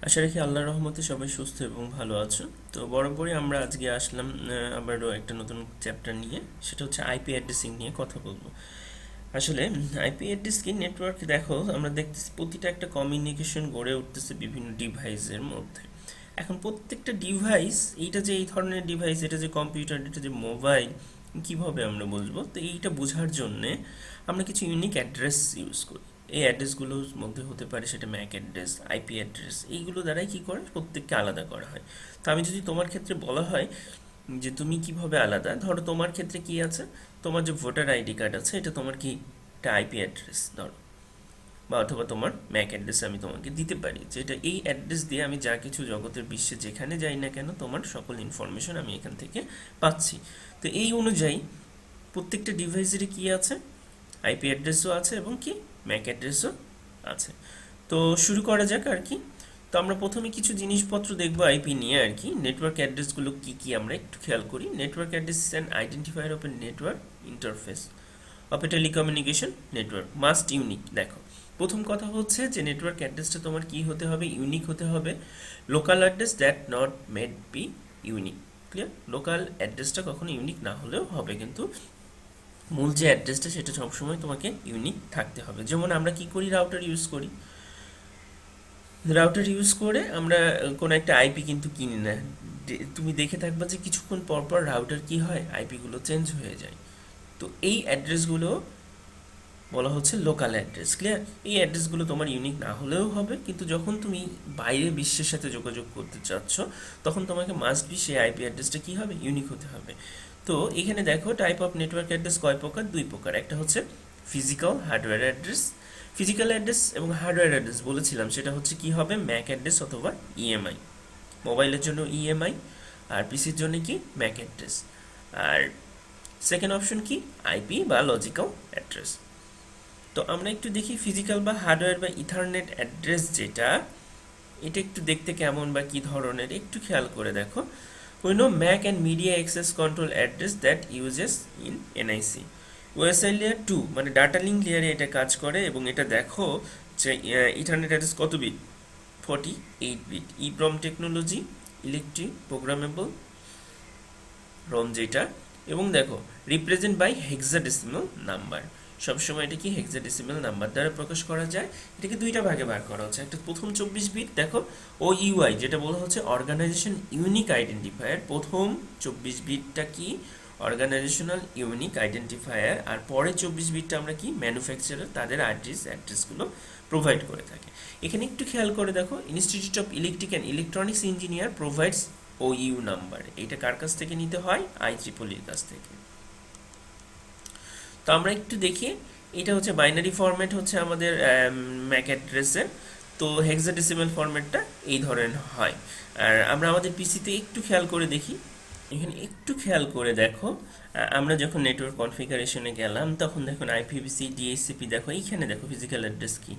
আশা রাখি আল্লাহর রহমতে সবাই সুস্থ এবং ভালো আছো। তো বরাবরই আমরা আজকে আসলাম আবারও একটা নতুন চ্যাপ্টার নিয়ে, সেটা হচ্ছে আইপি অ্যাড্রেসিং নিয়ে কথা বলবো। আসলে আইপি অ্যাড্রেসিং নেটওয়ার্ক দেখো, আমরা দেখতেছি প্রতিটা একটা কমিউনিকেশন গড়ে উঠতেছে বিভিন্ন ডিভাইসের মধ্যে। এখন প্রত্যেকটা ডিভাইস, এইটা যে এই ধরনের ডিভাইস, এটা যে কম্পিউটার, এটা যে মোবাইল, কিভাবে আমরা বুঝবো? তো এইটা বোঝার জন্যে আমরা কিছু ইউনিক অ্যাড্রেস ইউজ করি। এই অ্যাড্রেসগুলোর মধ্যে হতে পারে সেটা ম্যাক অ্যাড্রেস, আইপি অ্যাড্রেস, এইগুলো দ্বারাই কি করে প্রত্যেককে আলাদা করা হয়। তো আমি যদি তোমার ক্ষেত্রে বলা হয় যে তুমি কিভাবে আলাদা, ধরো তোমার ক্ষেত্রে কি আছে, তোমার যে ভোটার আইডি কার্ড আছে এটা তোমার কি একটা আইপি অ্যাড্রেস ধরো, বা অথবা তোমার ম্যাক অ্যাড্রেস আমি তোমাকে দিতে পারি, যে এটা এই অ্যাড্রেস দিয়ে আমি যা কিছু জগতের বিশ্বে যেখানে যাই না কেন তোমার সকল ইনফরমেশন আমি এখান থেকে পাচ্ছি। তো এই অনুযায়ী প্রত্যেকটা ডিভাইসেরই কি আছে, আইপি অ্যাড্রেসও আছে এবং কি ম্যাক অ্যাড্রেসও আছে। তো শুরু করা যাক আর কি। তো আমরা প্রথমে কিছু জিনিসপত্র দেখবো আইপি নিয়ে আর কি। নেটওয়ার্ক অ্যাড্রেসগুলো কি কি আমরা একটু খেয়াল করি। Network address is an identifier of A network interface of A telecommunication network must unique. দেখো, প্রথম কথা হচ্ছে যে নেটওয়ার্ক অ্যাড্রেসটা তোমার কি হতে হবে, ইউনিক হতে হবে। Local address that not made be unique. Clear? Local অ্যাড্রেসটা কখনো ইউনিক না হলেও হবে, কিন্তু মূল যে অ্যাড্রেসটা সেটা সবসময় তোমাকে ইউনিক থাকতে হবে। যেমন আমরা কি করি, রাউটার ইউজ করি। রাউটার ইউজ করে আমরা কোনো একটা আইপি কিন্তু কিনি না। তুমি দেখে থাকবা যে কিছুক্ষণ পর পর রাউটার কি হয়, আইপিগুলো চেঞ্জ হয়ে যায়। তো এই অ্যাড্রেসগুলো বলা হচ্ছে লোকাল অ্যাড্রেস। ক্লিয়ার? এই অ্যাড্রেসগুলো তোমার ইউনিক না হলেও হবে, কিন্তু যখন তুমি বাইরে বিশ্বের সাথে যোগাযোগ করতে চাচ্ছ তখন তোমাকে মাস্ট বি সেই আইপি অ্যাড্রেসটা কী হবে, ইউনিক হতে হবে। তো এখানে দেখো, টাইপ অফ নেটওয়ার্ক অ্যাড্রেস কয় প্রকার? দুই প্রকার। একটা হচ্ছে physical hardware address. Physical address এবং হার্ডওয়্যার অ্যাড্রেস বলেছিলাম, সেটা হচ্ছে কি হবে, ম্যাক অ্যাড্রেস অথবা ইএমআই। মোবাইলের জন্য ইএমআই, আর পিসির জন্য কি ম্যাক অ্যাড্রেস। আর সেকেন্ড অপশন কি, আইপি বা লজিক্যাল অ্যাড্রেস। তো আমরা একটু দেখি ফিজিক্যাল বা হার্ডওয়্যার বা ইথারনেট অ্যাড্রেস যেটা, এটা একটু দেখতে কেমন বা কি ধরনের একটু খেয়াল করে দেখো। We know Mac and media access control address that uses in NIC. OSI layer 2 মানে ডাটা লিঙ্ক লেয়ারে এটা কাজ করে, এবং এটা দেখো যে ইথারনেট অ্যাড্রেস কত bit, 48 bit. EPROM technology, electric programmable ROM যেটা, এবং দেখো রিপ্রেজেন্ট বাই হেক্সাডেসিমাল নাম্বার। সবসময় এটা কি হেক্সাডেসিমাল নাম্বার দ্বারা প্রকাশ করা যায়। এটাকে দুইটা ভাগে ভাগ করা হচ্ছে। একটা প্রথম 24 বিট দেখো, ও ইউআই যেটা বলা হচ্ছে অর্গানাইজেশন ইউনিক আইডেন্টিফায়ার। প্রথম 24 বিটটা কি, অর্গানাইজেশনাল ইউনিক আইডেন্টিফায়ার। আর পরে 24 বিটটা আমরা কি, ম্যানুফ্যাকচারার তাদের অ্যাড্রেসগুলো প্রোভাইড করে থাকে। এখানে একটু খেয়াল করে দেখো, institute of electric and electronics engineer provides O U number. এটা কার কাছ থেকে নিতে হয়, IEEE কাছ থেকে। তো আমরা একটু দেখি, এটা হচ্ছে বাইনারি ফরম্যাট হচ্ছে আমাদের ম্যাক অ্যাড্রেসের। তো হেক্সাডেসিমাল ফরম্যাটটা এই ধরনের হয়। আর আমরা আমাদের পিসিতে একটু খেয়াল করে দেখি, এখানে একটু খেয়াল করে দেখো, আমরা যখন নেটওয়ার্ক কনফিগারেশনে গেলাম তখন দেখুন IPv6 DHCP, দেখো এইখানে দেখো ফিজিক্যাল অ্যাড্রেস কি,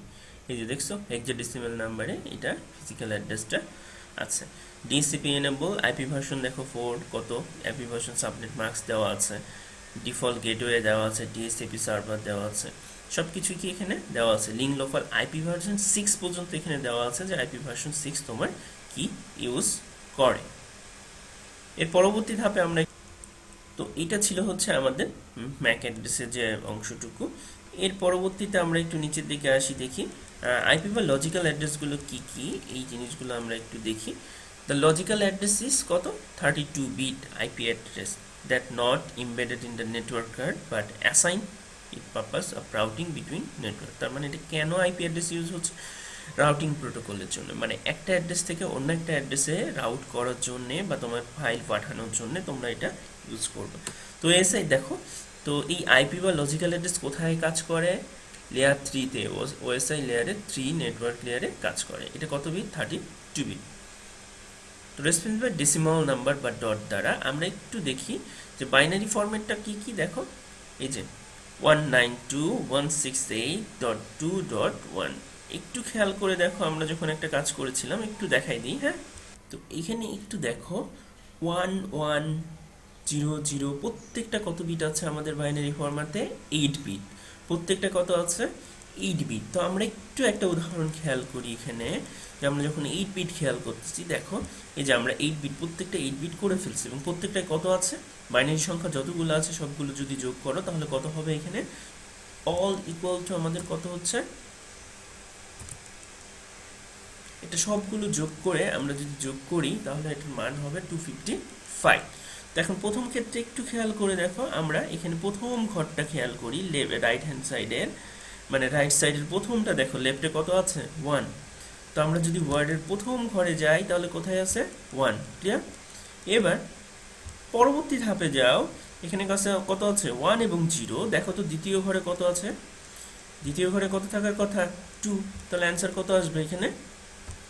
এই যে দেখছো হেক্সাডেসিমাল নাম্বারে এটা ফিজিক্যাল অ্যাড্রেসটা আছে। DHCP এনেবল, আইপি ভার্সন দেখো 4 কত, আইপি ভার্সন সাবনেট মার্কস দেওয়া আছে, ডিফল্ট গেটওয়ে দেওয়া আছে, DHCP সার্ভার দেওয়া আছে, সব কিছু কি এখানে দেওয়া আছে। লিঙ্ক লোকাল আইপি ভার্সন 6 পর্যন্ত এখানে দেওয়া আছে, যে আইপি ভার্সন 6 তোমার কি ইউজ করে। এর পরবর্তী ধাপে আমরা, তো এটা ছিল হচ্ছে আমাদের ম্যাক অ্যাড্রেসের যে অংশটুকু। এর পরবর্তীতে আমরা একটু নিচের দিকে আসি, দেখি আইপি বা লজিক্যাল অ্যাড্রেসগুলো কি কি, এই জিনিসগুলো আমরা একটু দেখি। দ্য লজিক্যাল অ্যাড্রেস ইজ কত, 32 bit IP address that not embedded in the network card but assign it purpose of routing between network. তার মানে এটা কেন আইপি অ্যাড্রেস ইউজ হচ্ছে, রাউটিং প্রোটোকলের জন্য, মানে একটা অ্যাড্রেস থেকে অন্য একটা অ্যাড্রেসে রাউট করার জন্য বা তোমার ফাইল পাঠানোর জন্য তোমরা এটা ইউজ করবে। তো এসআই দেখো, তো এই আইপি বা লজিক্যাল অ্যাড্রেস কোথায় কাজ করে, লেয়ার 3-তে, ওএসআই লেয়ারে 3 নেটওয়ার্ক লেয়ারে কাজ করে। এটা কত বিট, 32 বিট। তো রেসপন্স বাই ডেসিমাল নাম্বার বা ডট দ্বারা। আমরা একটু দেখি যে বাইনারি ফরম্যাটটা কি কি, দেখো এই যে 192.168.2.1। একটু খেয়াল করে দেখো, আমরা যখন একটা কাজ করেছিলাম একটু দেখাই দিই। হ্যাঁ, তো এখানে একটু দেখো 1100, প্রত্যেকটা কত বিট আছে আমাদের বাইনারি ফরম্যাটে, 8 বিট। প্রত্যেকটা কত আছে, 8 বিট। তো আমরা একটু একটা উদাহরণ খেয়াল করি এখানে, যে আমরা যখন 8 বিট খেয়াল করতেছি, দেখো এই যে আমরা 8 বিট, প্রত্যেকটা 8 বিট করে ফেলছি এবং প্রত্যেকটায় কত আছে, বাইনারি সংখ্যা যতগুলো আছে সবগুলো যদি যোগ করো তাহলে কত হবে এখানে, অল ইকুয়াল টু আমাদের কত হচ্ছে, এটা সবগুলো যোগ করে আমরা যদি যোগ করি তাহলে এটার মান হবে 255। তো এখন প্রথম ক্ষেত্রে একটু খেয়াল করে দেখো, আমরা এখানে প্রথম ঘরটা খেয়াল করি, রাইট হ্যান্ড সাইডের, মানে রাইট সাইডের প্রথমটা দেখো, লেফটে কত আছে 1। তো আমরা যদি ওয়ার্ডের প্রথম ঘরে যাই তাহলে কোথায় আছে 1, ক্লিয়ার। এবার পরবর্তী ধাপে যাও, এখানে কাছে কত আছে 1 এবং 0, দেখো তো দ্বিতীয় ঘরে কত আছে, দ্বিতীয় ঘরে কত থাকার কথা 2, তাহলে অ্যান্সার কত আসবে এখানে,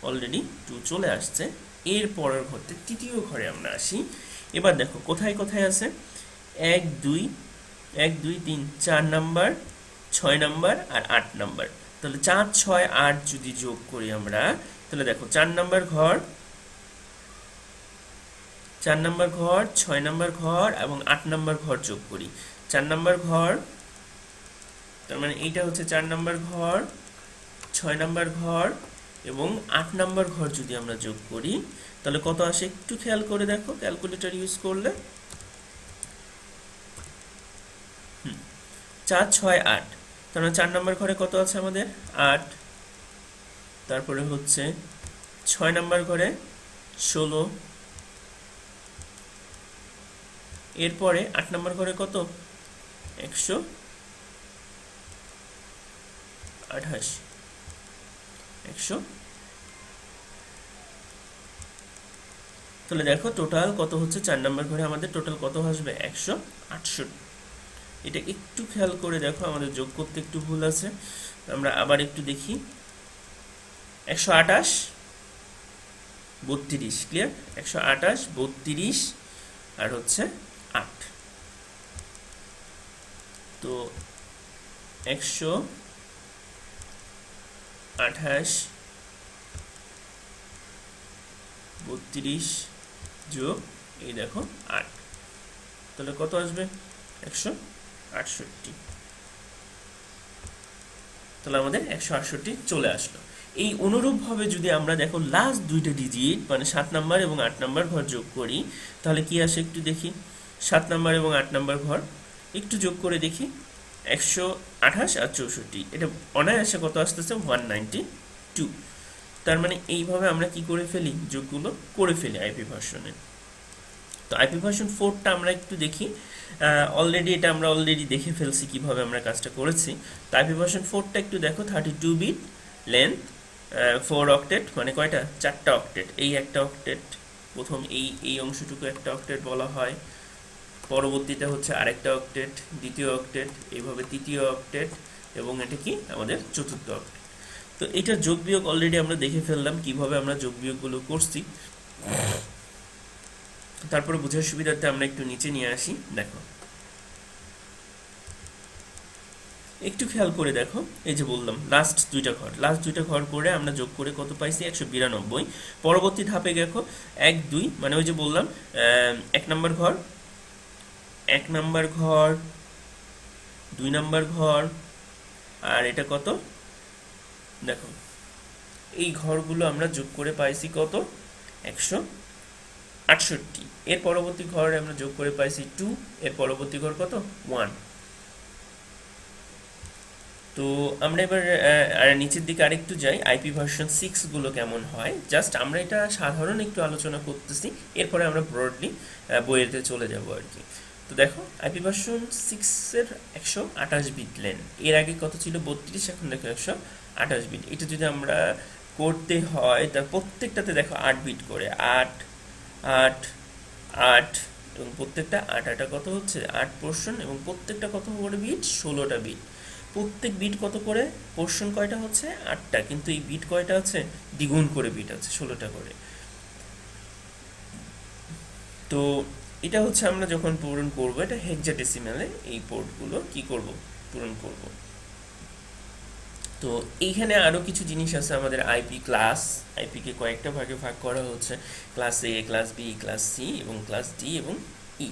অলরেডি 2 চলে আসছে। এর পরের ঘরতে তৃতীয় ঘরে আমরা আসি, এবার দেখো কোথায় কোথায় আছে 1 2 1 2 3 4 নাম্বার, 6 নাম্বার আর 8 নাম্বার, তাহলে 4 6 8 যদি যোগ করি আমরা, তাহলে দেখো 4 নাম্বার ঘর, 4 নাম্বার ঘর, 6 নাম্বার ঘর এবং 8 নাম্বার ঘর যোগ করি, 4 নাম্বার ঘর, তার মানে এইটা হচ্ছে 4 নাম্বার ঘর, 6 নাম্বার ঘর এবং 8 নাম্বার ঘর যদি আমরা যোগ করি তাহলে কত আসে একটু খেয়াল করে দেখো ক্যালকুলেটর ইউজ করলে, 4 6 8, তার মানে 4 নাম্বার ঘরে কত আছে আমাদের 8, তারপরে হচ্ছে 6 নাম্বার ঘরে 16, এরপরে 8 নাম্বার ঘরে কত 128, 100, তাহলে দেখো টোটাল কত হচ্ছে, 4 নাম্বার ঘরে আমাদের টোটাল কত আসবে 168। এটা একটু খেয়াল করে দেখো, আমাদের যোগ করতে একটু ভুল আছে, আমরা আবার একটু দেখি, 128 32, ক্লিয়ার, 128 32 আর হচ্ছে 8, তো 128 32 যোগ এই দেখো 8, তাহলে কত আসবে 168, তাহলে আমাদের 168 চলে আসলো। এই অনুরূপভাবে যদি আমরা দেখো লাস্ট দুইটা ডিজিট মানে 7 নাম্বার এবং 8 নাম্বার ঘর যোগ করি তাহলে কি আসে একটু দেখি, 7 নাম্বার এবং 8 নাম্বার ঘর একটু যোগ করে দেখি, 128 আর 64, এটা অনায়াসে কত আসতেছে 192। তার মানে এইভাবে আমরা কি করে ফেলি, যোগগুলো করে ফেলি আইপি ভার্সনে। তো আইপি ভার্সন 4টা আমরা একটু দেখি, অলরেডি এটা আমরা অলরেডি দেখে ফেলছি কিভাবে আমরা কাজটা করেছি। তো আইপি ভার্সন 4টা একটু দেখো, 32 বিট লেন্থ, 4 অক্টেট, মানে কয়টা 4টা অক্টেট, এই একটা অক্টেট, প্রথম এই অংশটুকু একটা অক্টেট বলা হয়, পরবর্তীটা হচ্ছে আরেকটা অক্টেট, দ্বিতীয় অক্টেট, এইভাবে তৃতীয় অক্টেট এবং এটা কি আমাদের চতুর্থ অক্টেট। তো এটা যোগ বিয়োগ অলরেডি আমরা দেখে ফেললাম কিভাবে আমরা যোগ বিয়োগগুলো করছি। তারপরে বোঝার সুবিধার্থে আমরা একটু নিচে নিয়ে আসি, দেখো একটু খেয়াল করে দেখো, এই যে বললাম লাস্ট দুইটা ঘর করে আমরা যোগ করে কত পাইছি 192। পরবর্তী ধাপে দেখো 1 2, মানে ওই যে বললাম 1 নাম্বার ঘর, 1 নাম্বার ঘর, 2 নাম্বার ঘর আর এটা কত, দেখো এই ঘরগুলো আমরা যোগ করে পাইছি কত 168। এর পরবর্তী ঘরে আমরা যোগ করে পাইছি 2, এর পরবর্তী ঘর কত 1। তো আমরা এবার নিচের দিকে আরেকটু যাই, আইপি ভার্সন 6 গুলো কেমন হয়, জাস্ট আমরা এটা সাধারণ একটু আলোচনা করতেছি, এরপরে আমরা ব্রডলি বইয়েতে চলে যাব আর কি। তো দেখো আইপি ভার্সন 6-এর 128 বিট লেন, এর আগে কত ছিল 32, এখন দেখো 128 বিট। এটা যদি আমরা করতে হয় তার প্রত্যেকটাতে দেখো 8 বিট করে, 8 8 8 এবং প্রত্যেকটা 8 8 কত হচ্ছে 8 পোর্শন এবং প্রত্যেকটা কত করে বিট 16টা বিট, প্রত্যেক বিট কত করে পোর্শন কয়টা হচ্ছে 8টা, কিন্তু এই বিট কয়টা আছে দ্বিগুণ করে বিট আছে 16টা করে। তো এটা হচ্ছে আমরা যখন পূরণ করব, এটা হেক্সাডেসিমালে এই পোর্টগুলো কি করব পূরণ করব। তো এইখানে আরও কিছু জিনিস আছে আমাদের আইপি ক্লাস, আইপিকে কয়েকটা ভাগে ভাগ করা হচ্ছে, ক্লাস এ, ক্লাস বি, ক্লাস সি এবং ক্লাস ডি এবং ই।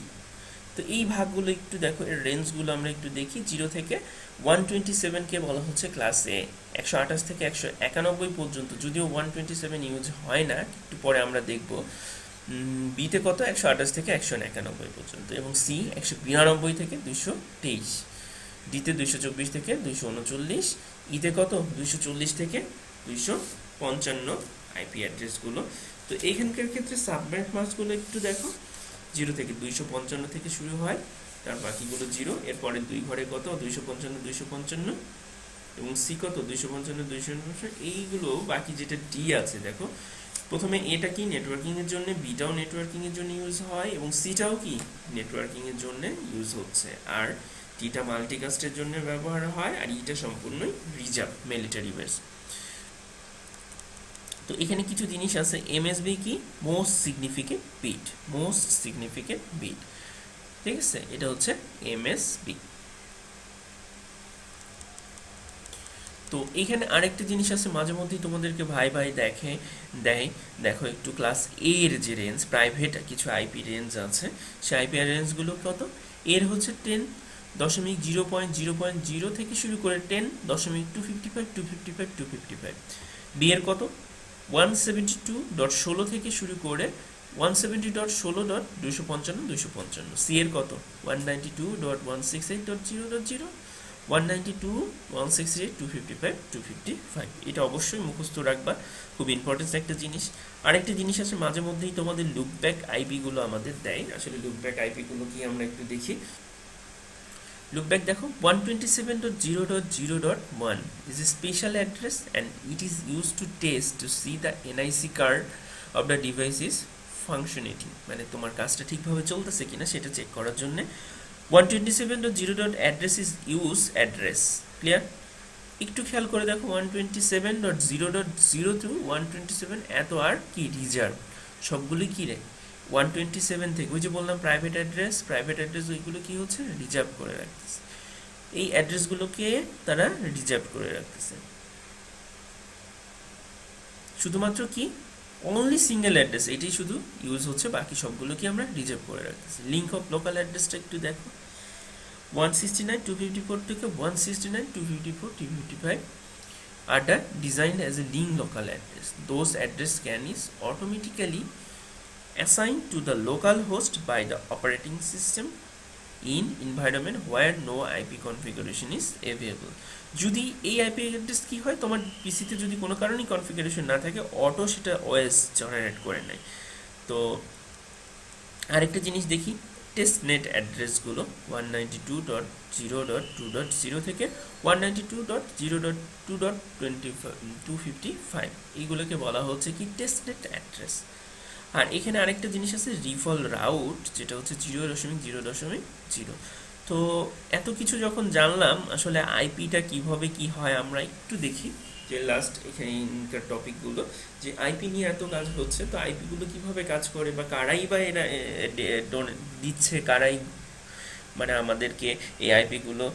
তো এই ভাগগুলো একটু দেখো, এর রেঞ্জগুলো আমরা একটু দেখি। 0 থেকে 127কে বলা হচ্ছে ক্লাস এ, 128 থেকে 191 পর্যন্ত, যদিও 127 ইউজ হয় না, একটু পরে আমরা দেখব। বিতে কত, 128 থেকে 191 পর্যন্ত, এবং সি 192 থেকে 223, ডিতে 224 থেকে 239, ইতে কত 240 থেকে 255 আইপি অ্যাড্রেসগুলো। তো এইখানকার ক্ষেত্রে সাবনেট মাস্কগুলো একটু দেখো, 0 থেকে 255 থেকে শুরু হয়, তার বাকিগুলো 0, এরপরে দুই ঘরে কত 255 255, এবং সি কত 255 255, এইগুলো বাকি যেটা ডি আছে দেখো, প্রথমে এটা কি নেটওয়ার্কিং এর জন্য, বিটাও নেটওয়ার্কিং এর জন্য ইউজ হয়, এবং সিটাও কি নেটওয়ার্কিং এর জন্য ইউজ হচ্ছে, আর টিটা মাল্টিকাস্টের জন্য ব্যবহার হয়, আর ইটা সম্পূর্ণই রিজার্ভ মিলিটারি বেস। তো এখানে কিছু জিনিস আছে। এমএসবি কি, most significant bit, most significant bit, ঠিক আছে, এটা হচ্ছে এমএসবি। তো এখানে আরেকটা জিনিস আছে, মাঝে মধ্যেই তোমাদেরকে ভাই ভাই দেয়, দেখো একটু ক্লাস এ এর যে রেঞ্জ, প্রাইভেট কিছু আইপি রেঞ্জ আছে, সেই আইপি রেঞ্জগুলো কত, এর হচ্ছে 10.0.0.0 থেকে শুরু করে 10.255 255 255, বি এর কত 172.16 থেকে শুরু করে 170.16.255 255, সি এর কত 192.168.0.0 192 168 255 255, এটা অবশ্যই মুখস্থ রাখবা, খুব ইম্পর্টেন্ট একটা জিনিস। আরেকটা জিনিস আছে, মাঝে মধ্যেই তোমাদের লুকব্যাক আইপি গুলো আমাদের দেয়, আসলে লুকব্যাক আইপি গুলো কি আমরা একটু দেখি। লুকব্যাক দেখো, 127.0.0.1 is a special address and it is used to test to see the NIC card of the device is functioning, মানে তোমার কাজটা ঠিকভাবে চলতেছে কিনা সেটা চেক করার জন্য 127.0. address is use address, clear. একটু খেয়াল করে দেখো, 127.0.0 to 127 এত আর কি রিজার্ভ, সবগুলি কি রে 127 থেকে, ওই যে বললাম প্রাইভেট অ্যাড্রেস ওইগুলো কি হচ্ছে রিজার্ভ করে রাখতেছে, এই অ্যাড্রেসগুলোকে তারা রিজার্ভ করে রাখতেছে। শুধুমাত্র কি অনলি সিঙ্গেল অ্যাড্রেস এটাই শুধু ইউজ হচ্ছে, বাকি সবগুলো কি আমরা রিজার্ভ করে রাখতেছি। লিঙ্ক অফ লোকাল অ্যাড্রেসটা একটু দেখো, 169.254 থেকে 169.254 255 are designed as a link local address. Those address can is automatically assigned to the local host by the operating system in environment where no IP configuration is available. যদি এই IP address কি হয়, তোমার পিসিতে যদি কোনো কারণেই configuration না থাকে, অটো সেটা ওএস জেনারেট করে নেয়। তো আরেকটা জিনিস দেখি, টেস্ট নেট অ্যাড্রেসগুলো 192.0.2.0 থেকে 192.0.2.255, এইগুলোকে বলা হচ্ছে কি টেস্ট নেট অ্যাড্রেস। আর এখানে আরেকটা জিনিস আছে রিফল রাউট, যেটা হচ্ছে 0.0.0। তো এত কিছু যখন জানলাম, আসলে আইপিটা কিভাবে কি হয় আমরা একটু দেখি, যে লাস্ট এখানকার টপিকগুলো, যে আইপি নিয়ে এত কাজ হচ্ছে, তো আইপিগুলো কিভাবে কাজ করে, বা কারাই বা এরা দিচ্ছে, কারাই মানে আমাদেরকে এই আইপিগুলো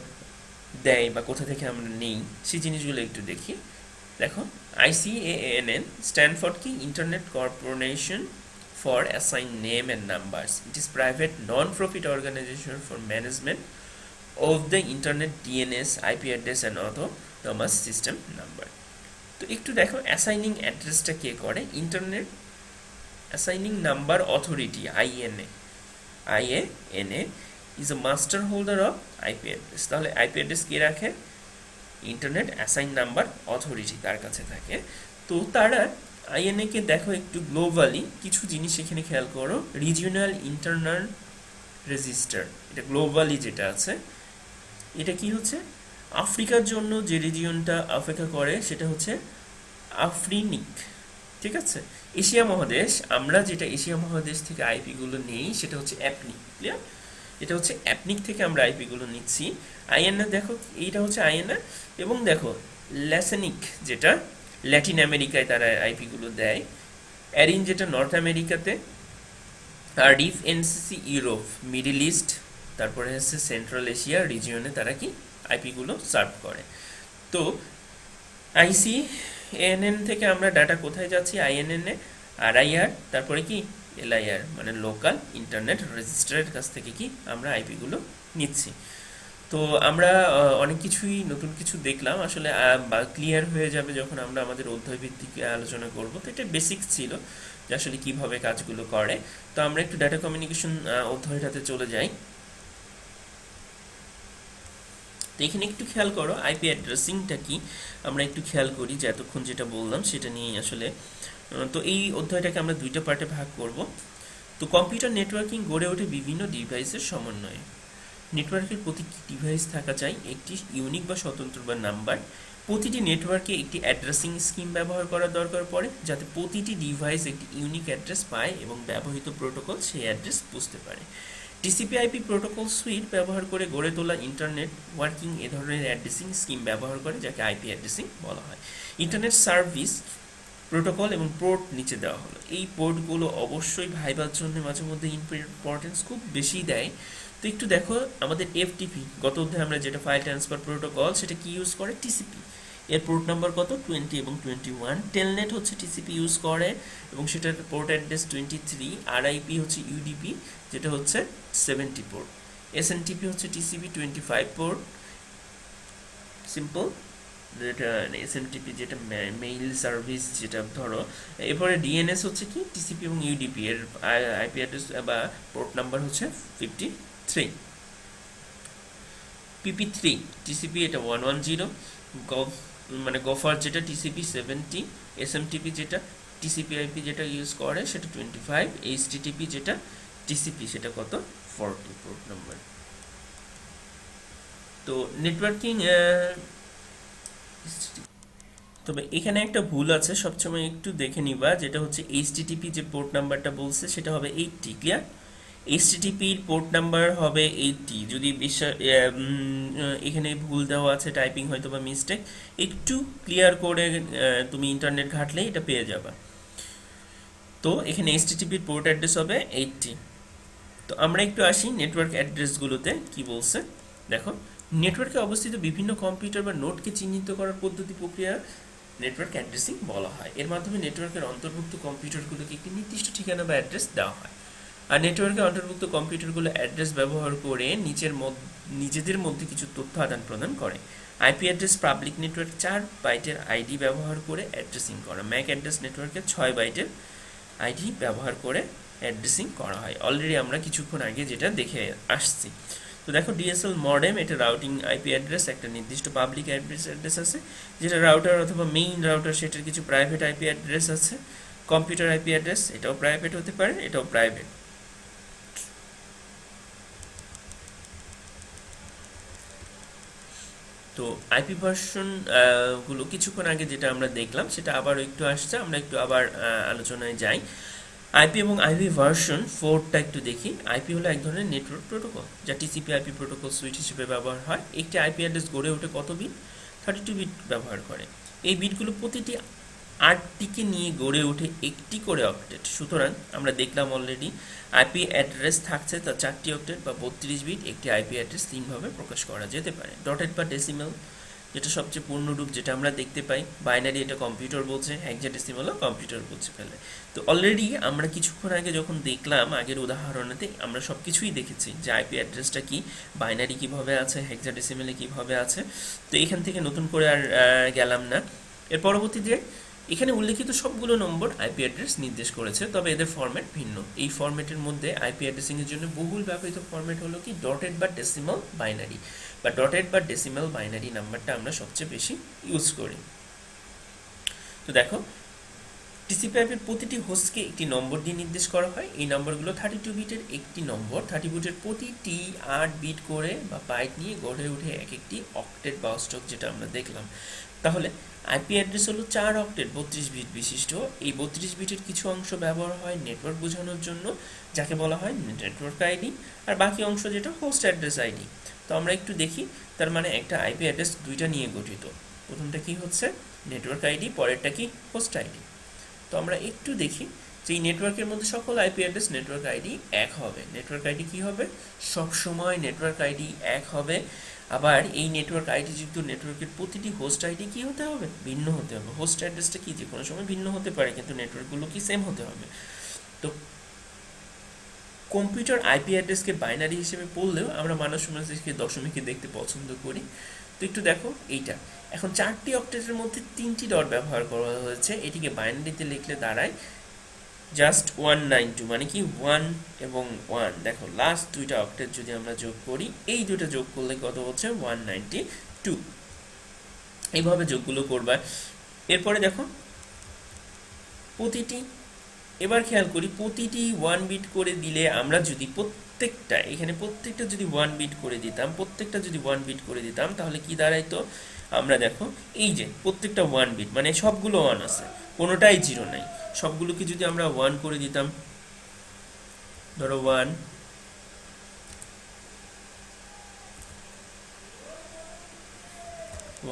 দেয়, বা কোথা থেকে আমরা নেই, সেই জিনিসগুলো একটু দেখি। দেখো, ICANN স্ট্যান্ড ফর কি, internet corporation for assign name and numbers. It is private non-profit organization for management of the internet DNS, IP address and autonomous system number. তো একটু দেখো অ্যাসাইনিং অ্যাড্রেসটা কে করে, internet assigning number authority IANA is a master holder of IP address. তাহলে IP address কে রাখে, internet assign number authority তার কাছে থাকে। তো তারা আইএনএ কে দেখো একটু গ্লোবালি কিছু জিনিস এখানে খেয়াল করো, রিজিওনাল ইন্টারনাল রেজিস্টার, এটা গ্লোবালি যেটা আছে, এটা কি হচ্ছে আফ্রিকার জন্য যে রিজিয়নটা অপেক্ষা করে সেটা হচ্ছে আফ্রিনিক, ঠিক আছে। এশিয়া মহাদেশ, আমরা যেটা এশিয়া মহাদেশ থেকে আইপিগুলো নেই সেটা হচ্ছে অ্যাপনিক, ক্লিয়ার, এটা হচ্ছে অ্যাপনিক থেকে আমরা আইপিগুলো নিচ্ছি। আইএনএ দেখো, এইটা হচ্ছে আইএনএ, এবং দেখো ল্যাসেনিক যেটা ল্যাটিন আমেরিকায় তারা আইপিগুলো দেয়, অ্যারিন যেটা নর্থ আমেরিকাতে, আর ডিফ এনসিসি ইউরোপ, মিডল ইস্ট, তারপরে হচ্ছে সেন্ট্রাল এশিয়া রিজিয়নে তারা কি আইপিগুলো সার্ভ করে। তো ICANN থেকে আমরা ডাটা কোথায় যাচ্ছি, আইএনএন এ, RIR, তারপরে কি LIR মানে লোকাল ইন্টারনেট রেজিস্ট্রারের কাছ থেকে কি আমরা আইপিগুলো নিচ্ছি। তো আমরা অনেক কিছুই নতুন কিছু দেখলাম আসলে, ক্লিয়ার হয়ে যাবে যখন আমরা আমাদের অধ্যায় ভিত্তিক আলোচনা করব। তো এটা বেসিক ছিল যে আসলে কিভাবে কাজগুলো করে। তো আমরা একটু ডাটা কমিউনিকেশন অধ্যায়টাতে চলে যাই। তো এখানে একটু খেয়াল করো আইপি অ্যাড্রেসিংটা কি, আমরা একটু খেয়াল করি যে এতক্ষণ যেটা বললাম সেটা নিয়েই আসলে। তো এই অধ্যায়টাকে আমরা দুইটা পার্টে ভাগ করব। তো কম্পিউটার নেটওয়ার্কিং গড়ে ওঠে বিভিন্ন ডিভাইসের সমন্বয়ে। নেটওয়ার্কের প্রতিটি ডিভাইস থাকা চাই একটি ইউনিক বা স্বতন্ত্র বা নাম্বার। প্রতিটি নেটওয়ার্কে একটি অ্যাড্রেসিং স্কিম ব্যবহার করার দরকার পড়ে যাতে প্রতিটি ডিভাইস একটি ইউনিক অ্যাড্রেস পায় এবং ব্যবহৃত প্রোটোকল সেই অ্যাড্রেস বুঝতে পারে। টিসিপি/আইপি প্রোটোকল সুইট ব্যবহার করে গড়ে তোলা ইন্টারনেট ওয়ার্কিং এ ধরনের অ্যাড্রেসিং স্কিম ব্যবহার করে যাকে আইপি অ্যাড্রেসিং বলা হয়। ইন্টারনেট সার্ভিস প্রোটোকল এবং পোর্ট নিচে দেওয়া হলো। এই পোর্টগুলো অবশ্যই ভাইবার জন্য মাঝে মধ্যে ইম্পর্টেন্স খুব বেশি দেয়। তো একটু দেখো আমাদের এফটিপি গত অধ্যায়ে আমরা যেটা ফাইল ট্রান্সফার প্রোটোকল সেটা কি ইউজ করে টিসিপি, এর পোর্ট নাম্বার কত 20 এবং 21। টেলনেট হচ্ছে টিসিপি ইউজ করে এবং সেটার পোর্ট অ্যাড্রেস 23। আরআইপি হচ্ছে ইউডিপি যেটা হচ্ছে 70 পোর্ট। এসএনটিপি হচ্ছে টিসিপি 25 পোর্ট সিম্পল, যেটা এসএমটিপি যেটা মেইল সার্ভিস যেটা ধরো। এরপরে ডিএনএস হচ্ছে কি টিসিপি এবং ইউডিপি এর আইপি অ্যাড্রেস বা পোর্ট নাম্বার হচ্ছে 53। পিপি3 টিসিপি এটা 110। গভ মানে গফার যেটা টিসিপি 70। এসএমটিপি যেটা টিসিপি আইপি যেটা ইউজ করে সেটা 25। এইচটিটিপি যেটা টিসিপি সেটা কত 40 পোর্ট নাম্বার। তো নেটওয়ার্কিং, তবে এখানে একটা ভুল আছে, সবসময় একটু দেখে নিবা, যেটা হচ্ছে এইচটিটিপি যে পোর্ট নাম্বারটা বলছে সেটা হবে 80। ক্লিয়ার? এইচটিটিপির পোর্ট নাম্বার হবে 80। যদি এখানে ভুল দেওয়া আছে, টাইপিং হয়তো বা মিস্টেক, একটু ক্লিয়ার করে তুমি ইন্টারনেট ঘাটলে এটা পেয়ে যাবা। তো এখানে এইচটিটিপির পোর্ট অ্যাড্রেস হবে 80। তো আমরা একটু আসি নেটওয়ার্ক অ্যাড্রেসগুলোতে কি বলছে। দেখো, নেটওয়ার্কে অবস্থিত বিভিন্ন কম্পিউটার বা নোডকে চিহ্নিত করার পদ্ধতি প্রক্রিয়া নেটওয়ার্ক অ্যাড্রেসিং বলা হয়। এর মাধ্যমে নেটওয়ার্কের অন্তর্ভুক্ত কম্পিউটারগুলোকে একটি নির্দিষ্ট ঠিকানা বা অ্যাড্রেস দেওয়া হয়। আর নেটওয়ার্কে অন্তর্ভুক্ত কম্পিউটারগুলো অ্যাড্রেস ব্যবহার করে নিজেদের মধ্যে কিছু তথ্য আদান প্রদান করে। আইপি অ্যাড্রেস পাবলিক নেটওয়ার্ক 4 বাইটের আইডি ব্যবহার করে অ্যাড্রেসিং করা। ম্যাক অ্যাড্রেস নেটওয়ার্কে 6 বাইটের আইডি ব্যবহার করে অ্যাড্রেসিং করা হয়। অলরেডি আমরা কিছুক্ষণ আগে যেটা দেখে আসছি। তো দেখো, ডিএসএল মডেম এটা রাউটিং আইপি অ্যাড্রেস, একটা নির্দিষ্ট পাবলিক অ্যাড্রেস আছে যেটা রাউটার অথবা মেইন রাউটার, সেটার কিছু প্রাইভেট আইপি অ্যাড্রেস আছে। কম্পিউটার আইপি অ্যাড্রেস এটাও প্রাইভেট হতে পারে, এটাও প্রাইভেট। তো আইপি ভার্সন গুলো কিছুক্ষণ আগে যেটা আমরা দেখলাম সেটা আবার একটু আসছে, আমরা একটু আবার আলোচনায় যাই। আইপি এবং আইপি ভার্সন 4টা একটু দেখি। আইপি হলো এক ধরনের নেটওয়ার্ক প্রোটোকল যা টিসিপি আইপি প্রোটোকল সুইট হিসেবে ব্যবহার হয়। একটি আইপি অ্যাড্রেস গড়ে ওঠে কত বিট? 32 বিট ব্যবহার করে। এই বিটগুলো প্রতিটি 8টিকে নিয়ে গড়ে ওঠে একটি করে অক্টেট। সুতরাং আমরা দেখলাম অলরেডি আইপি অ্যাড্রেস থাকছে তার 4টি অক্টেট বা 32 বিট। একটি আইপি অ্যাড্রেস 3ভাবে প্রকাশ করা যেতে পারে: ডটেড বা ডেসিমেল যেটা সবচেয়ে পূর্ণরূপ যেটা আমরা দেখতে পাই, বাইনারি এটা কম্পিউটার বলছে, হেক্সাডেসিমালও কম্পিউটার বলছে ফেলে। তো অলরেডি আমরা কিছুক্ষণ আগে যখন দেখলাম আগের উদাহরণেতে আমরা সব কিছুই দেখেছি যে আইপি অ্যাড্রেসটা কি, বাইনারি কিভাবে আছে, হেক্সাডেসিমালে কিভাবে আছে। তো এখান থেকে নতুন করে আর গেলাম না। এর পরবর্তীতে এখানে উল্লেখিত সবগুলো নম্বর আইপি অ্যাড্রেস নির্দেশ করেছে, তবে এদের ফরম্যাট ভিন্ন। এই ফরম্যাটের মধ্যে আইপি অ্যাড্রেসিংয়ের জন্য বহুল ব্যবহৃত ফরম্যাট হলো কি ডটেড বা ডেসিমাল বাইনারি, বা ডটেড বা ডেসিমাল বাইনারি নাম্বারটা আমরা সবচেয়ে বেশি ইউজ করি। তো দেখো, টিসিপি আইপির প্রতিটি হোস্টকে একটি নম্বর দিয়ে নির্দেশ করা হয়। এই নম্বরগুলো 32 বিটের একটি নম্বর। 30 বিটের প্রতিটি 8 বিট করে বা বাইট নিয়ে গড়ে ওঠে এক একটি অক্টেট বা অষ্টক, যেটা আমরা দেখলাম। তাহলে আইপি অ্যাড্রেস হলো 4 অক্টেট 32 বিট বিশিষ্ট। এই 32 বিটের কিছু অংশ ব্যবহার হয় নেটওয়ার্ক বোঝানোর জন্য, যাকে বলা হয় নেটওয়ার্ক আইডি, আর বাকি অংশ যেটা হোস্ট অ্যাড্রেস আইডি। তো আমরা একটু দেখি, তার মানে একটা আইপি অ্যাড্রেস দুইটা নিয়ে গঠিত। প্রথমটা কি হচ্ছে নেটওয়ার্ক আইডি, পরেরটা কি হোস্ট আইডি। তো আমরা একটু দেখি যে এই নেটওয়ার্কের মধ্যে সকল আইপি অ্যাড্রেস নেটওয়ার্ক আইডি এক হবে। নেটওয়ার্ক আইডি কি হবে? সবসময় নেটওয়ার্ক আইডি এক হবে। আবার এই নেটওয়ার্ক আইডি যুক্ত নেটওয়ার্কের প্রতিটি হোস্ট আইডি কি হতে হবে? ভিন্ন হতে হবে। হোস্ট অ্যাড্রেসটা কি যে কোনো সময় ভিন্ন হতে পারে, কিন্তু নেটওয়ার্কগুলো কি সেম হতে হবে। তো কম্পিউটার আইপি অ্যাড্রেসকে বাইনারি হিসেবে পড়লেও আমরা মানুষ সমাজকে দশমিকে দেখতে পছন্দ করি। তো একটু দেখো এইটা, এখন 4টি অক্টেটের মধ্যে 3টি ডট ব্যবহার করা হয়েছে, এটিকে বাইনারিতে লিখলে দাঁড়ায় জাস্ট 192, মানে কি 1 এবং 1। দেখো লাস্ট দুইটা অক্টেট যদি আমরা যোগ করি, এই দুটো যোগ করলে কত হচ্ছে 192। এইভাবে যোগগুলো করবা। এরপরে দেখো প্রতিটি, এবার খেয়াল করি প্রতিটি 1 বিট করে দিলে আমরা যদি প্রত্যেকটা, এখানে প্রত্যেকটা যদি 1 বিট করে দিতাম, প্রত্যেকটা যদি 1 বিট করে দিতাম তাহলে কি দাঁড়াইতো, আমরা দেখো এই যে প্রত্যেকটা 1 বিট মানে সবগুলো 1 আছে, কোনোটাই 0 নাই, সবগুলোকে যদি আমরা 1 করে দিতাম, ধরো 1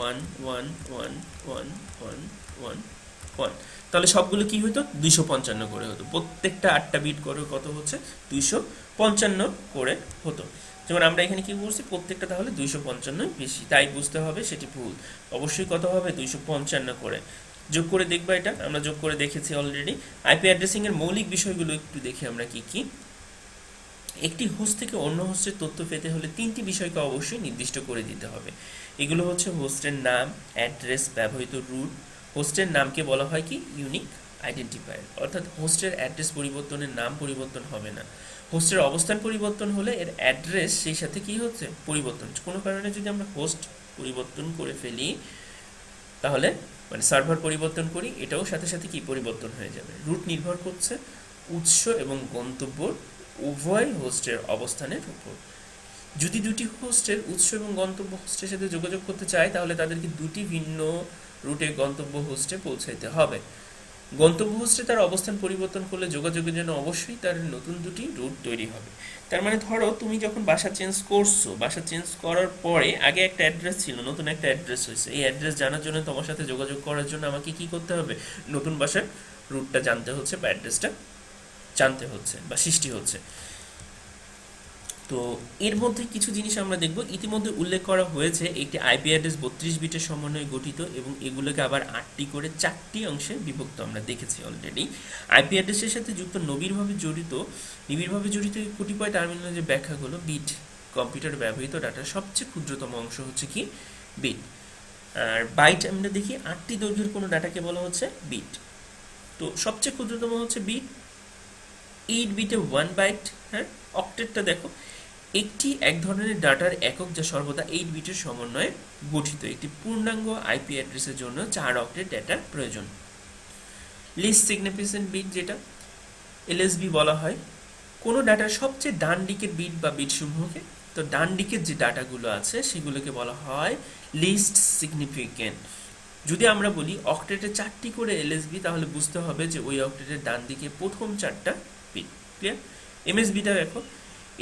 1 1 1 1 1 1 1, তাহলে সবগুলো কি হতো 255 করে হতো, প্রত্যেকটা 8টা বিট করে কত হচ্ছে 255 করে হতো। যেমন আমরা এখানে কি বলছি, প্রত্যেকটা তাহলে 255 বেশি, তাই বুঝতে হবে সেটি ভুল। অবশ্যই কত হবে 255 করে। যোগ করে দেখবা, এটা আমরা যোগ করে দেখেছি অলরেডি। আইপি অ্যাড্রেসিং এর মৌলিক বিষয়গুলো একটু দেখি আমরা কি কি। একটি হোস্ট থেকে অন্য হোস্টের তথ্য পেতে হলে 3টি বিষয়কে অবশ্যই নির্দিষ্ট করে দিতে হবে। এগুলো হচ্ছে হোস্টের নাম, অ্যাড্রেস, ব্যবহৃত রুট। হোস্টের নামকে বলা হয় কি ইউনিক আইডেন্টিফায়ার, অর্থাৎ হোস্টের অ্যাড্রেস পরিবর্তনের নাম পরিবর্তন হবে না। হোস্টের অবস্থান পরিবর্তন হলে এর অ্যাড্রেস সেই সাথে কি হচ্ছে পরিবর্তন। কোনো কারণে যদি আমরা হোস্ট পরিবর্তন করে ফেলি তাহলে মানে সার্ভার পরিবর্তন করি, এটাও সাথে সাথে কি পরিবর্তন হয়ে যাবে। রুট নির্ভর করছে উৎস এবং গন্তব্য উভয় হোস্টের অবস্থানের উপর। যদি দুটি হোস্টের উৎস এবং গন্তব্য হোস্টের সাথে যোগাযোগ করতে চায় তাহলে তাদেরকে দুটি ভিন্ন রুটে গন্তব্য হোস্টে পৌঁছাইতে হবে। গন্তব্য হোস্টে তার অবস্থান পরিবর্তন করলে যোগাযোগের জন্য অবশ্যই তার নতুন দুটি রুট তৈরি হবে। তার মানে ধরো তুমি যখন বাসা চেঞ্জ করছো, বাসা চেঞ্জ করার পরে আগে একটা অ্যাড্রেস ছিল, নতুন একটা অ্যাড্রেস হয়েছে, এই অ্যাড্রেস জানার জন্য তোমার সাথে যোগাযোগ করার জন্য আমাকে কি করতে হবে, নতুন বাসার রুটটা জানতে হচ্ছে বা অ্যাড্রেসটা জানতে হচ্ছে বা সৃষ্টি হচ্ছে। তো এর মধ্যে কিছু জিনিস আমরা দেখব। ইতিমধ্যে উল্লেখ করা হয়েছে একটি আইপি অ্যাড্রেস 32 বিটের সমন্বয়ে গঠিত এবং এগুলোকে আবার 8টি করে 4টি অংশে বিভক্ত আমরা দেখেছি অলরেডি। আইপি অ্যাড্রেসের সাথে যুক্ত নিবিড়ভাবে জড়িত এই কতিপয় টার্মিনোলজির ব্যাখ্যাগুলো। বিট, কম্পিউটারে ব্যবহৃত ডাটার সবচেয়ে ক্ষুদ্রতম অংশ হচ্ছে কি বিট। আর বাইট আমরা দেখি 8টি দৈর্ঘ্যের কোনো ডাটাকে বলা হচ্ছে বিট। তো সবচেয়ে ক্ষুদ্রতম হচ্ছে বিট, 8 বিটে 1 বাইট। হ্যাঁ, অক্টেটটা দেখো, একটি এক ধরনের ডাটার একক যা সর্বদা 8 বিটের সমন্বয়ে গঠিত। একটি পূর্ণাঙ্গ আইপি অ্যাড্রেসের জন্য 4 অক্টেট ডেটার প্রয়োজন। লিস্ট সিগনিফিকেন্ট বিট, যেটা এলএসবি বলা হয়, কোনো ডাটার সবচেয়ে ডান দিকের বিট বা বিট সমূহকে, তো ডান দিকের যে ডাটাগুলো আছে সেগুলোকে বলা হয় লিস্ট সিগনিফিকেন্ট। যদি আমরা বলি অক্টেটে 4টি করে এলএসবি তাহলে বুঝতে হবে যে ওই অক্টেটের ডান দিকে প্রথম 4টা বিট। ক্লিয়ার? এমএসবিটা দেখো,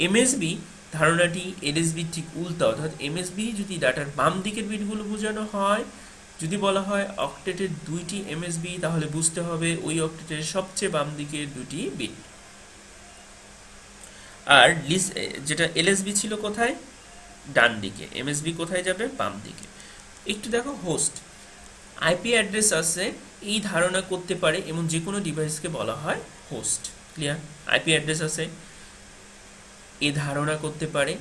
এমএসবি ধারণাটি এলএসবি ঠিক উল্টা, অর্থাৎ এমএসবি যদি ডাটার বাম দিকের বিটগুলো বোঝানো হয়, যদি বলা হয় অক্টেটের 2টি এমএসবি তাহলে বুঝতে হবে ওই অক্টেটের সবচেয়ে বাম দিকের 2টি বিট। আর লিস্ট যেটা এলএসবি ছিল কোথায়, ডান দিকে, এমএসবি কোথায় যাবে, বাম দিকে। একটু দেখো হোস্ট, আইপি অ্যাড্রেস আছে এই ধারণা করতে পারে এবং যে কোনো ডিভাইসকে বলা হয় হোস্ট। ক্লিয়ার? আইপি অ্যাড্রেস আছে এ ধারণা করতে পারে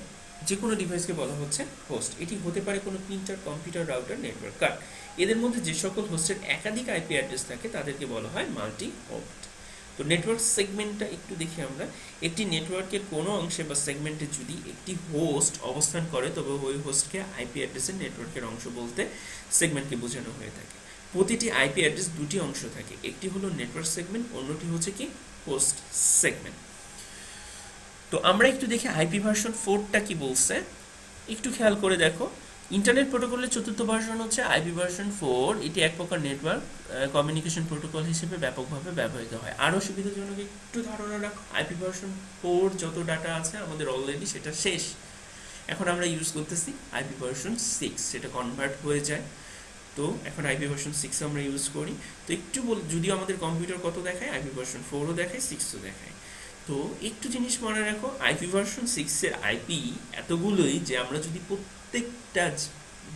যে কোনো ডিভাইসকে বলা হচ্ছে হোস্ট। এটি হতে পারে কোনো printer, computer, router, network card. এদের মধ্যে যে সকল হোস্টের একাধিক আইপি অ্যাড্রেস থাকে তাদেরকে বলা হয় মাল্টি হোস্ট। তো নেটওয়ার্ক সেগমেন্টটা একটু দেখি আমরা। একটি নেটওয়ার্কের কোনো অংশে বা সেগমেন্টে যদি একটি হোস্ট অবস্থান করে তবে ওই হোস্টকে আইপি অ্যাড্রেসের নেটওয়ার্কের অংশ বলতে সেগমেন্টকে বোঝানো হয়ে থাকে। প্রতিটি আইপি অ্যাড্রেস 2টি অংশ থাকে, একটি হলো নেটওয়ার্ক সেগমেন্ট, অন্যটি হচ্ছে কি হোস্ট সেগমেন্ট। তো আমরা একটু দেখি আইপি ভার্সন 4টা কি বলছে, একটু খেয়াল করে দেখো। ইন্টারনেট প্রোটোকলের 4র্থ ভার্সন হচ্ছে আইপি ভার্সন 4। এটি এক প্রকার নেটওয়ার্ক কমিউনিকেশন প্রোটোকল হিসেবে ব্যাপকভাবে ব্যবহৃত হয়। আরও সুবিধাজনক একটু ধারণা রাখো, আইপি ভার্সন 4 যত ডাটা আছে আমাদের অলরেডি সেটা শেষ, এখন আমরা ইউজ করতেছি আইপি ভার্সন 6, সেটা কনভার্ট হয়ে যায়। তো এখন আইপি ভার্সন 6 আমরা ইউজ করি। তো একটু যদিও আমাদের কম্পিউটার কত দেখায়, আইপি ভার্সন 4ও দেখায়, 6ও দেখায়। তো একটু জিনিস মনে রাখো, আইপি ভার্সন 6-এর আইপি এতগুলোই যে আমরা যদি প্রত্যেকটা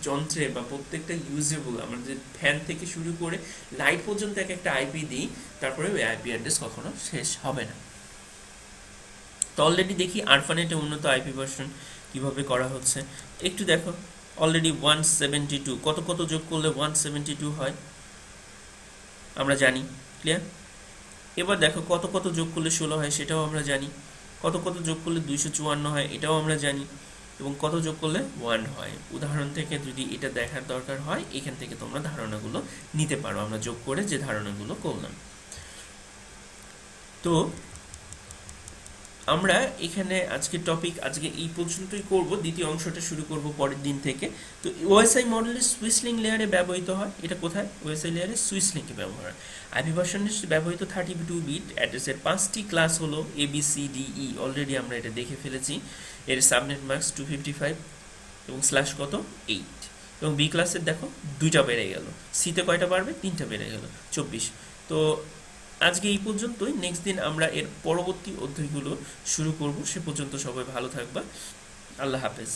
যন্ত্রে বা প্রত্যেকটা ইউজেবল, আমাদের ফ্যান থেকে শুরু করে লাইট পর্যন্ত এক একটা আইপি দিই, তারপরে ওই আইপি অ্যাড্রেস কখনো শেষ হবে না। তো অলরেডি দেখি আরফানেটে উন্নত আইপি ভার্সন কীভাবে করা হচ্ছে। একটু দেখো, অলরেডি 172, কত কত যোগ করলে 172 হয় আমরা জানি, ক্লিয়ার। এবার দেখো কত কত যোগ করলে 16 হয় সেটাও আমরা জানি, কত কত যোগ করলে 254 হয় এটাও আমরা জানি, এবং কত যোগ করলে 1 হয়। উদাহরণ থেকে যদি এটা দেখার দরকার হয়, এখান থেকে তোমরা ধারণাগুলো নিতে পারো আমরা যোগ করে যে ধারণাগুলো করলাম। তো আমরা এখানে আজকের টপিক আজকে এই পর্যন্তই করব, দ্বিতীয় অংশটা শুরু করব পরের দিন থেকে। তো ওএসআই মডেলের সুইসলিং লেয়ারে ব্যবহৃত হয়, এটা কোথায়? ওএসআই লেয়ারে সুইসলিংকে ব্যবহার হয়। আইপি ভার্সনের ব্যবহৃত 32 বিট অ্যাড্রেসের 5টি ক্লাস হলো ABCDE, অলরেডি আমরা এটা দেখে ফেলেছি। এর সাবনেট মার্কস 255 এবং স্ল্যাশ কত 8, এবং বি ক্লাসের দেখো 2টা বেড়ে গেল, সিতে কয়টা বাড়বে? 3টা বেড়ে গেল, 24। তো আজকে এই পর্যন্তই, নেক্সট দিন আমরা এর পরবর্তী অধ্যায়গুলো শুরু করব। সে পর্যন্ত সবাই ভালো থাকবা, আল্লাহ হাফেজ।